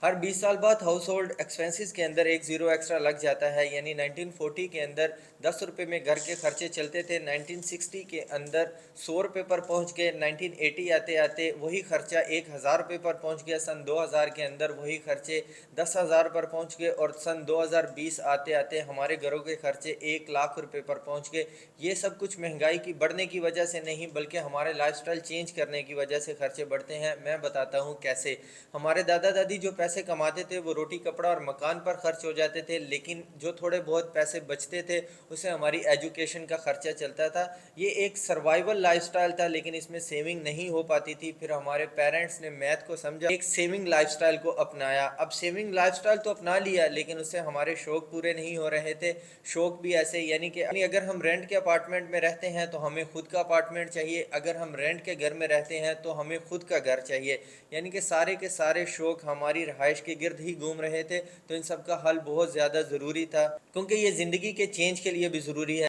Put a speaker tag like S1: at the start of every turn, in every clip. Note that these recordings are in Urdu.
S1: ہر 20 سال بعد ہاؤس ہولڈ ایکسپینسز کے اندر ایک زیرو ایکسٹرا لگ جاتا ہے، یعنی 1940 کے اندر 10 روپے میں گھر کے خرچے چلتے تھے، 1960 کے اندر 100 روپے پر پہنچ گئے، 1980 آتے آتے وہی خرچہ 1000 روپے پر پہنچ گیا، سن 2000 کے اندر وہی خرچے 10,000 پر پہنچ گئے، اور سن 2020 آتے آتے ہمارے گھروں کے خرچے 1,00,000 روپے پر پہنچ گئے۔ یہ سب کچھ مہنگائی کی بڑھنے کی وجہ سے نہیں، بلکہ ہمارے لائف سٹائل چینج کرنے کی وجہ سے خرچے بڑھتے ہیں۔ میں بتاتا ہوں کیسے۔ ہمارے دادا دادی جو پیسے کماتے تھے وہ روٹی کپڑا اور مکان پر خرچ ہو جاتے تھے، لیکن جو تھوڑے بہت پیسے بچتے تھے اسے ہماری ایجوکیشن کا خرچہ چلتا تھا۔ یہ ایک سروائیول لائف سٹائل تھا، لیکن اس میں سیونگ نہیں ہو پاتی تھی۔ پھر ہمارے پیرنٹس نے میتھ کو سمجھا، ایک سیونگ لائف سٹائل کو اپنایا۔ اب سیونگ لائف سٹائل تو اپنا لیا، لیکن اس سے ہمارے شوق پورے نہیں ہو رہے تھے۔ شوق بھی ایسے، یعنی کہ اگر ہم رینٹ کے اپارٹمنٹ میں رہتے ہیں تو ہمیں خود کا اپارٹمنٹ چاہیے، اگر ہم رینٹ کے گھر میں رہتے ہیں تو ہمیں خود کا گھر چاہیے، یعنی کہ سارے کے سارے شوق ہماری رہائش کے گرد ہی گھوم رہے تھے۔ تو ان سب کا حل بہت زیادہ ضروری تھا، کیونکہ یہ زندگی کے چینج کے لیے بھی ضروری ہے۔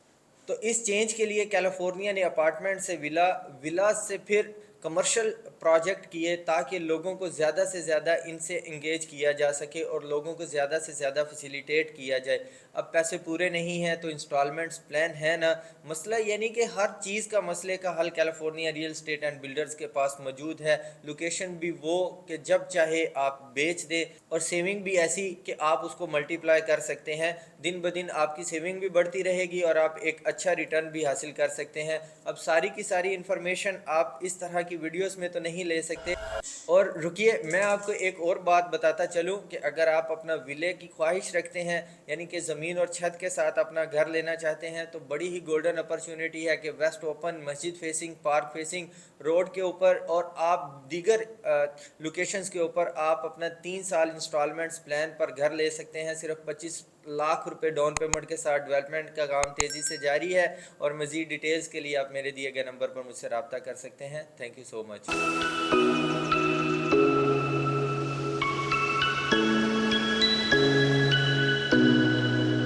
S1: تو اس چینج کے لیے کیلیفورنیا نے اپارٹمنٹ سے ولا سے پھر کمرشل پروجیکٹ کیے، تاکہ لوگوں کو زیادہ سے زیادہ ان سے انگیج کیا جا سکے اور لوگوں کو زیادہ سے زیادہ فیسیلیٹیٹ کیا جائے۔ اب پیسے پورے نہیں ہیں تو انسٹالمنٹس پلان ہے نا مسئلہ، یعنی کہ ہر چیز کا مسئلے کا حل California real estate and builders کے پاس موجود ہے۔ لوکیشن بھی وہ کہ جب چاہے آپ بیچ دیں، اور سیونگ بھی ایسی کہ آپ اس کو ملٹی پلائی کر سکتے ہیں۔ دن بدن آپ کی سیونگ بھی بڑھتی رہے گی اور آپ ایک اچھا ریٹرن بھی حاصل کر سکتے ہیں۔ اب ساری کی ساری انفارمیشن آپ اس طرح کی ویڈیوز میں تو نہیں لے سکتے۔ اور رکیے، میں آپ کو ایک اور بات بتاتا چلوں کہ اگر آپ اپنا ولے کی خواہش رکھتے ہیں، یعنی کہ زمین اور چھت کے ساتھ اپنا گھر لینا چاہتے ہیں، تو بڑی ہی گولڈن اپرچونٹی ہے کہ ویسٹ اوپن، مسجد فیسنگ، پارک فیسنگ، روڈ کے اوپر اور آپ دیگر لوکیشنز کے اوپر آپ اپنا 3 سال انسٹالمنٹس پلان پر گھر لے سکتے ہیں، صرف 25 لاکھ روپے ڈاؤن پیمنٹ کے ساتھ۔ ڈیولپمنٹ کا کام تیزی سے جاری ہے، اور مزید ڈیٹیلز کے لیے آپ میرے دیے گئے نمبر پر مجھ سے رابطہ کر سکتے ہیں۔ Thank you so much.